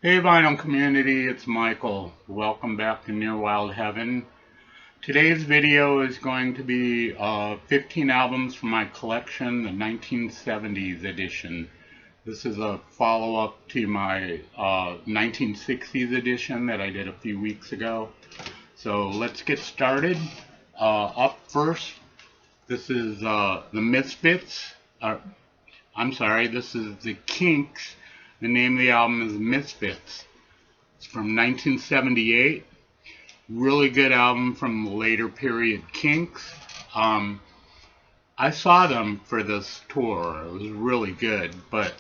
Hey vinyl community, it's Michael. Welcome back to Near Wild Heaven. Today's video is going to be 15 albums from my collection, the 1970s edition. This is a follow-up to my 1960s edition that I did a few weeks ago. So let's get started. Up first, this is the Misfits. This is the Kinks. The name of the album is Misfits. It's from 1978. Really good album from the later period Kinks. I saw them for this tour. It was really good, but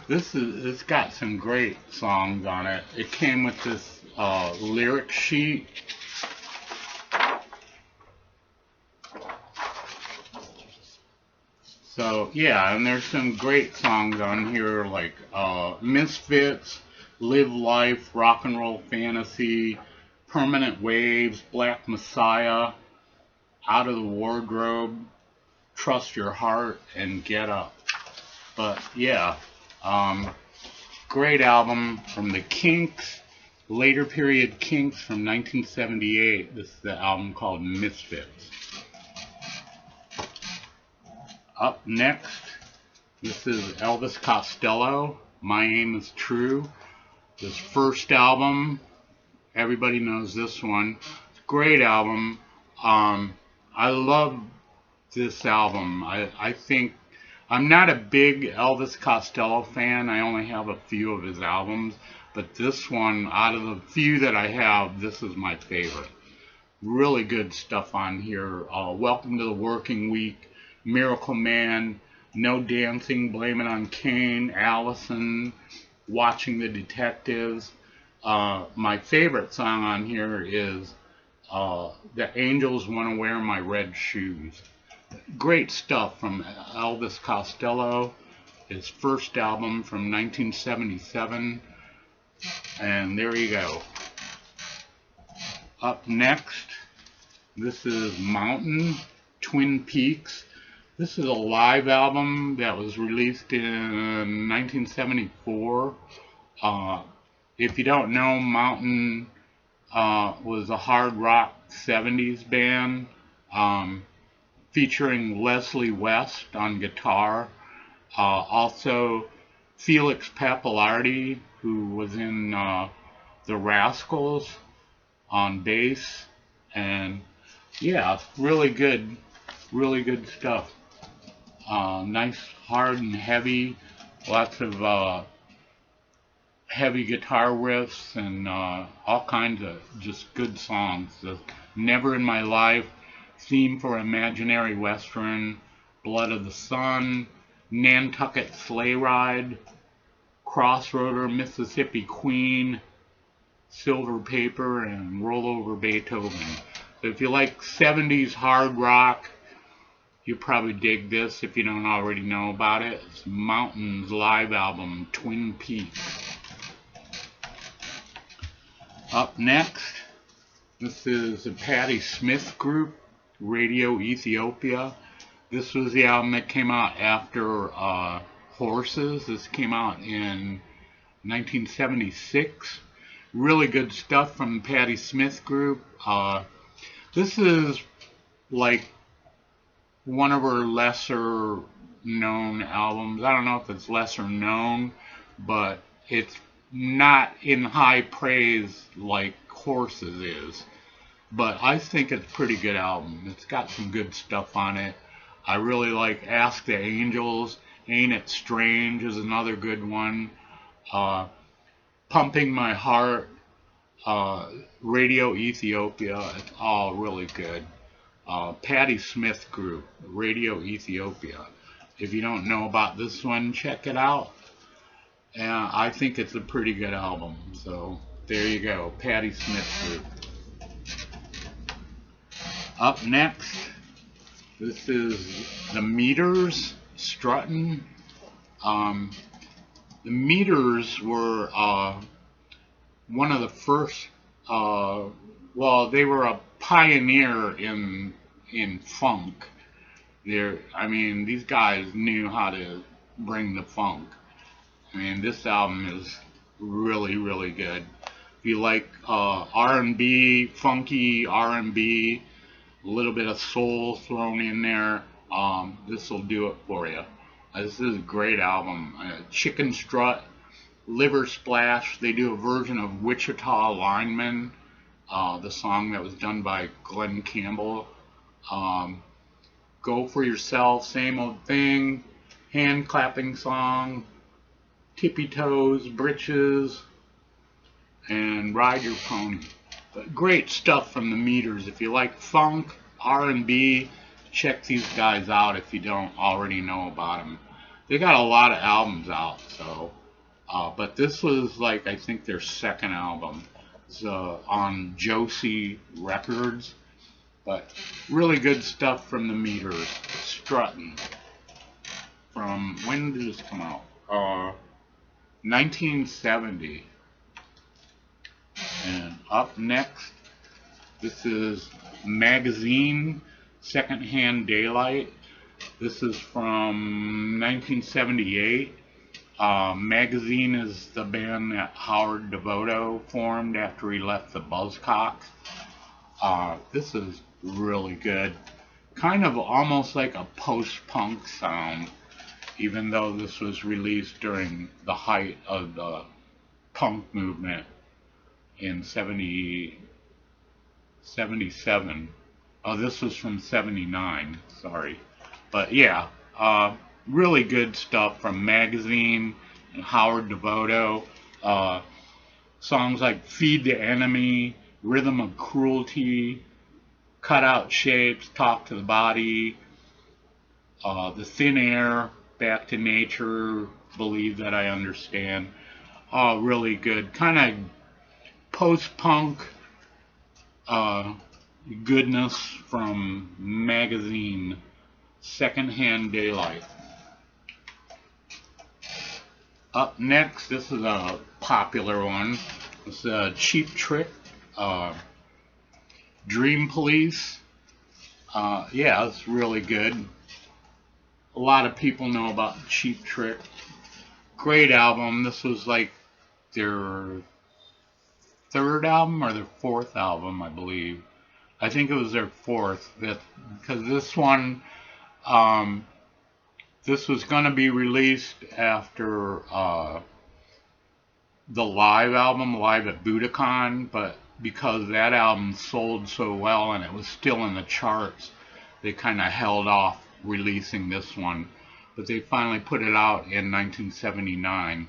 it's got some great songs on it. It came with this lyric sheet. So yeah, and there's some great songs on here like Misfits, Live Life, Rock and Roll Fantasy, Permanent Waves, Black Messiah, Out of the Wardrobe, Trust Your Heart, and Get Up. But yeah, great album from the Kinks, later period Kinks from 1978. This is the album called Misfits. Up next, this is Elvis Costello, My Aim is True. His first album, everybody knows this one. It's a great album. I love this album. I think, I'm not a big Elvis Costello fan. I only have a few of his albums. But this one, out of the few that I have, this is my favorite. Really good stuff on here. Welcome to the Working Week. Miracle Man, No Dancing, Blame It on Cain, Allison, Watching the Detectives. My favorite song on here is The Angels Want to Wear My Red Shoes. Great stuff from Elvis Costello, his first album from 1977. And there you go. Up next, this is Mountain, Twin Peaks. This is a live album that was released in 1974. If you don't know, Mountain was a hard rock 70s band featuring Leslie West on guitar. Also, Felix Pappalardi, who was in the Rascals, on bass. And yeah, really good stuff. Nice, hard and heavy, lots of heavy guitar riffs and all kinds of just good songs. The Never in My Life, Theme for Imaginary Western, Blood of the Sun, Nantucket Sleigh Ride, Crossroader, Mississippi Queen, Silver Paper, and Roll Over Beethoven. So if you like 70s hard rock, you probably dig this if you don't already know about it. It's Mountain's live album, Twin Peaks. Up next, this is the Patti Smith group, Radio Ethiopia. This was the album that came out after Horses. This came out in 1976. Really good stuff from the Patti Smith group. This is like one of her lesser known albums. I don't know if it's lesser known, but it's not in high praise like Horses is. But I think it's a pretty good album. It's got some good stuff on it. I really like Ask the Angels. Ain't It Strange is another good one. Pumping My Heart, Radio Ethiopia, it's all really good. Patti Smith group, Radio Ethiopia. If you don't know about this one, check it out. And I think it's a pretty good album. So there you go, Patti Smith group. Up next, this is the Meters, Struttin'. The Meters were one of the first, they were a pioneer in funk. These guys knew how to bring the funk. This album is really really good. If you like R&B, funky R&B, a little bit of soul thrown in there, this will do it for you. This is a great album. Chicken Strut, Liver Splash. They do a version of Wichita Lineman, the song that was done by Glenn Campbell. Go For Yourself, Same Old Thing, hand clapping song, Tippy Toes, Britches, and Ride Your Pony. But great stuff from the Meters. If you like funk, R&B, check these guys out if you don't already know about them. They got a lot of albums out, so but this was like, I think, their second album. It's on Josie Records. But really good stuff from the Meters. Strutting. From, when did this come out? 1970. And up next, this is Magazine, Secondhand Daylight. This is from 1978. Magazine is the band that Howard Devoto formed after he left the Buzzcocks. This is really good. Kind of almost like a post-punk sound, even though this was released during the height of the punk movement in 77. Oh, this was from 79, sorry. But yeah, really good stuff from Magazine and Howard Devoto. Songs like Feed the Enemy, Rhythm of Cruelty, Cut Out Shapes, Talk to the Body, The Thin Air, Back to Nature, Believe That I Understand. Really good. Kind of post-punk goodness from Magazine, Secondhand Daylight. Up next, this is a popular one. It's Cheap Trick, Dream Police. Yeah, it's really good. A lot of people know about Cheap Trick. Great album. This was like their third album or their fourth album, I believe. I think it was their fourth, because this one, this was going to be released after the live album, Live at Budokan, but because that album sold so well and it was still in the charts, they kind of held off releasing this one. But they finally put it out in 1979.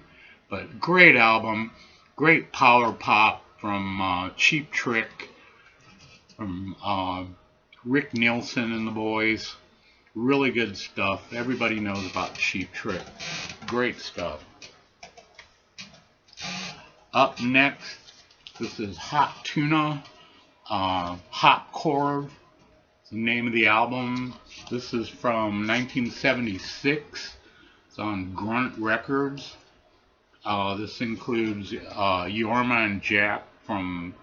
But great album, great power pop from Cheap Trick, from Rick Nielsen and the boys. Really good stuff. Everybody knows about Cheap Trick. Great stuff. Up next, this is Hot Tuna, Hot Corv, the name of the album. This is from 1976. It's on Grunt Records. This includes Yorma and Jack from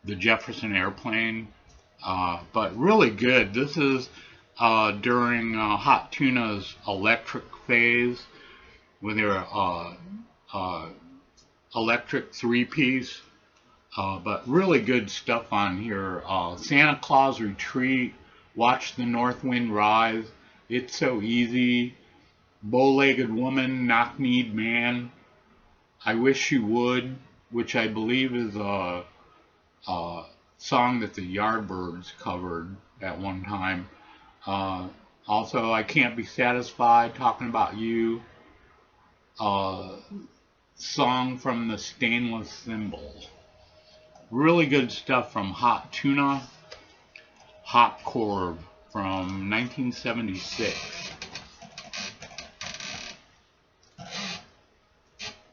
the Jefferson Airplane. But really good. This is during Hot Tuna's electric phase, with their electric three-piece. But really good stuff on here. Santa Claus Retreat, Watch the North Wind Rise, It's So Easy, Bow-Legged Woman, Knock-Kneed Man, I Wish You Would, which I believe is a song that the Yardbirds covered at one time. Also, I Can't Be Satisfied, Talking About You, song from the Stainless Thimble. Really good stuff from Hot Tuna, Hot Corv from 1976.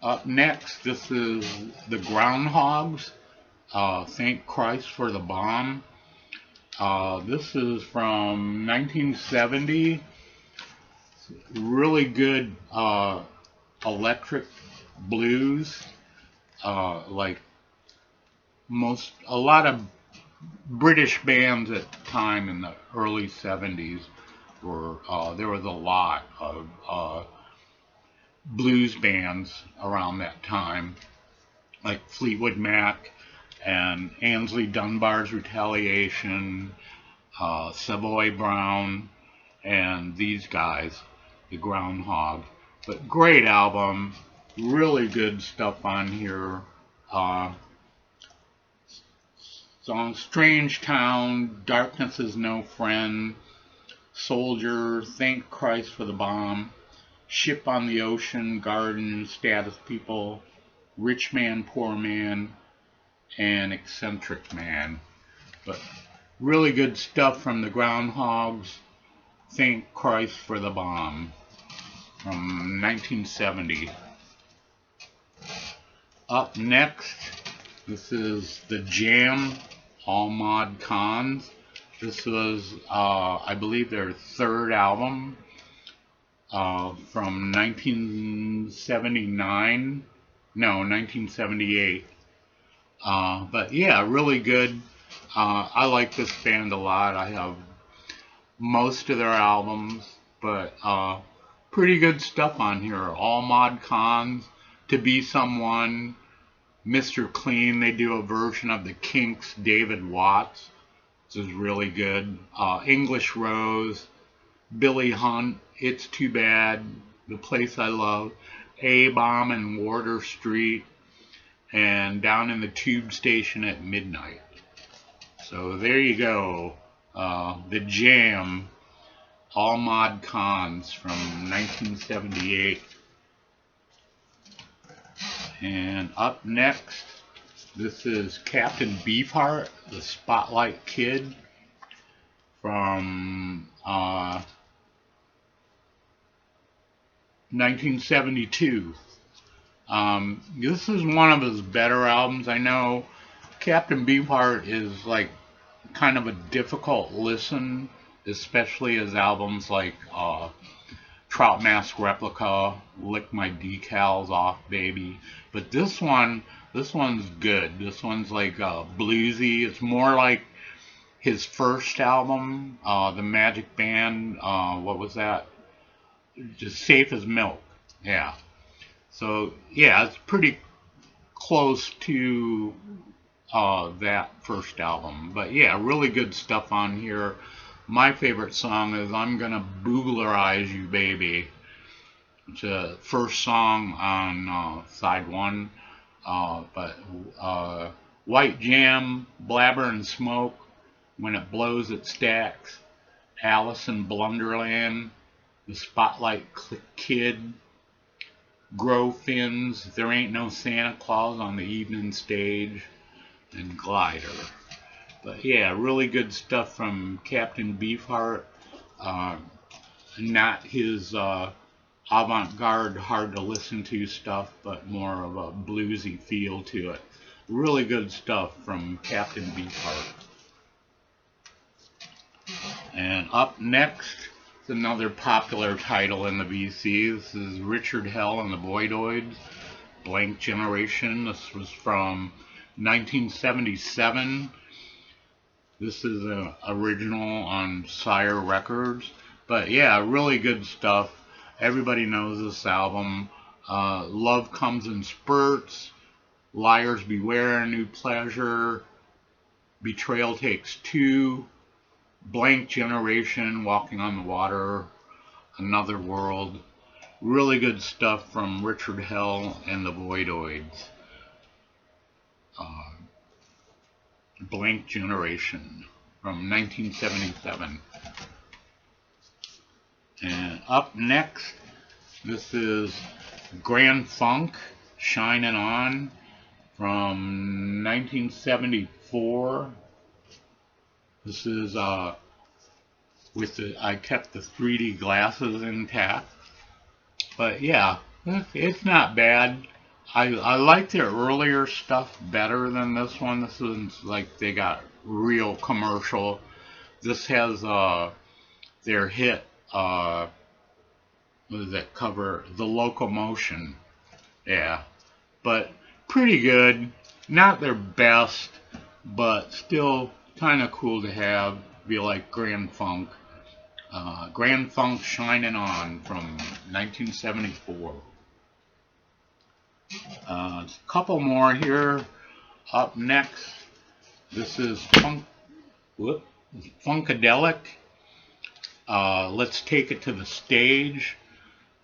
Up next, this is the Groundhogs, Thank Christ for the Bomb. This is from 1970. Really good electric blues, like a lot of British bands at the time in the early 70s were, there was a lot of blues bands around that time. like Fleetwood Mac and Ainsley Dunbar's Retaliation, Savoy Brown, and these guys, the Groundhog. But great album, really good stuff on here. Uh, Songs Strange Town, Darkness is No Friend, Soldier, Thank Christ for the Bomb, Ship on the Ocean, Garden, Status People, Rich Man, Poor Man, and Eccentric Man. But really good stuff from the Groundhogs. Thank Christ for the Bomb from 1970. Up next, this is The Jam, All Mod Cons. This was, I believe, their third album from 1979. No, 1978. But yeah, really good. I like this band a lot. I have most of their albums, but pretty good stuff on here. All Mod Cons, To Be Someone, Mr. Clean. They do a version of the Kinks, David Watts, which is really good. English Rose, Billy Hunt, It's Too Bad, The Place I Love, A-Bomb and Warder Street, and Down in the Tube Station at Midnight. So there you go. The Jam, All Mod Cons from 1978. And up next, this is Captain Beefheart, the Spotlight Kid from 1972. This is one of his better albums. I know Captain Beefheart is like kind of a difficult listen, especially his albums like Trout Mask Replica, Lick My Decals Off Baby. But this one's good. This one's like bluesy. It's more like his first album, The Magic Band. What was that? Just Safe as Milk. Yeah. So yeah, it's pretty close to that first album. But yeah, really good stuff on here. My favorite song is I'm Gonna Booglerize You Baby. It's the first song on side one. But White Jam, Blabber and Smoke, When It Blows It Stacks, Alice in Blunderland, The Spotlight Kid, Grow Fins, There Ain't No Santa Claus on the Evening Stage, and Glider. But yeah, really good stuff from Captain Beefheart. Not his avant-garde, hard to listen to stuff, but more of a bluesy feel to it. Really good stuff from Captain Beefheart. And up next is another popular title in the VC. This is Richard Hell and the Voidoids, Blank Generation. This was from 1977. This is an original on Sire Records. But yeah, really good stuff. Everybody knows this album. Love Comes in Spurts, Liars Beware, New Pleasure, Betrayal Takes Two, Blank Generation, Walking on the Water, Another World. Really good stuff from Richard Hell and the Voidoids. Blank Generation from 1977. And up next, this is Grand Funk, Shining On from 1974. This is I kept the 3D glasses intact. But yeah, it's not bad. I like their earlier stuff better than this one. This one's like they got real commercial. This has their hit, what does that cover? The Locomotion. Yeah. But pretty good. Not their best, but still kind of cool to have. Be like Grand Funk. Grand Funk Shining On from 1974. A couple more here. Up next, this is Funkadelic. Let's Take It to the Stage.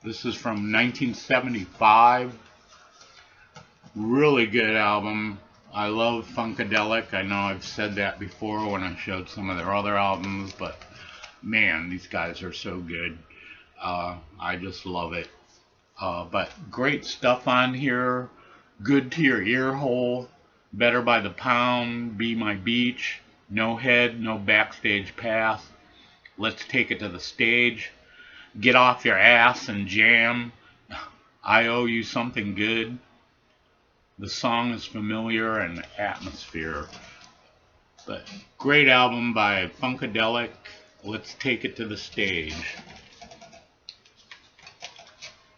This is from 1975. Really good album. I love Funkadelic. I know I've said that before when I showed some of their other albums, but man, these guys are so good. I just love it. But great stuff on here. Good to your ear hole. Better by the Pound. Be My Beach. No Head, No Backstage Pass. Let's Take It to the Stage. Get Off Your Ass and Jam. I Owe You Something Good. The Song is Familiar and Atmosphere. But great album by Funkadelic. Let's Take It to the Stage.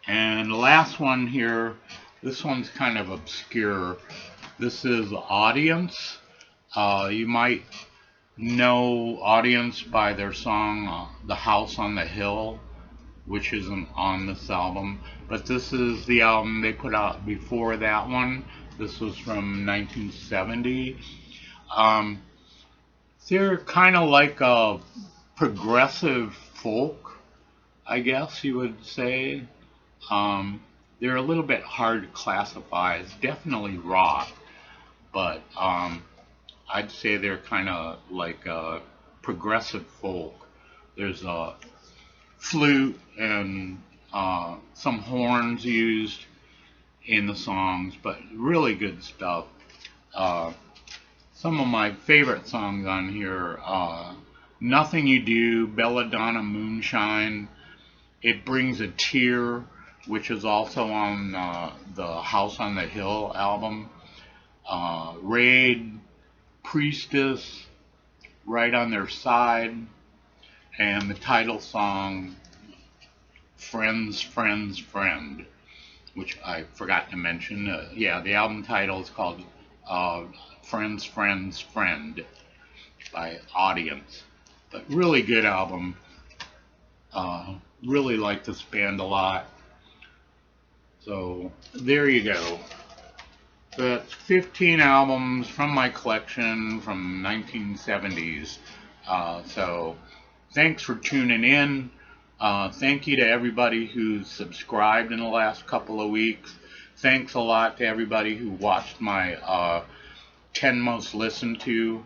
And the last one here, this one's kind of obscure. This is Audience. You might know Audience by their song The House on the Hill, which isn't on this album. But this is the album they put out before that one. This was from 1970. They're kind of like a progressive folk, I guess you would say. They're a little bit hard to classify. It's definitely rock, but I'd say they're kind of like a progressive folk. There's a flute and some horns used in the songs, but really good stuff. Some of my favorite songs on here, Nothing You Do, Belladonna Moonshine, It Brings a Tear, which is also on the House on the Hill album, Raid, Priestess, Right on Their Side, and the title song, Friends, Friends, Friend, which I forgot to mention. Yeah, the album title is called Friends, Friends, Friend by Audience. But really good album. Really like this band a lot. So there you go. That's 15 albums from my collection from 1970s. So thanks for tuning in. Thank you to everybody who's subscribed in the last couple of weeks. Thanks a lot to everybody who watched my 10 most listened to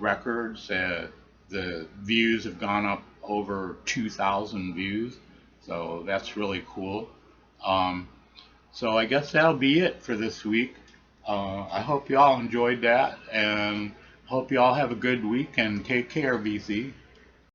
records. The views have gone up over 2,000 views, so that's really cool. So I guess that'll be it for this week. I hope you all enjoyed that, and hope you all have a good week, and take care, BC.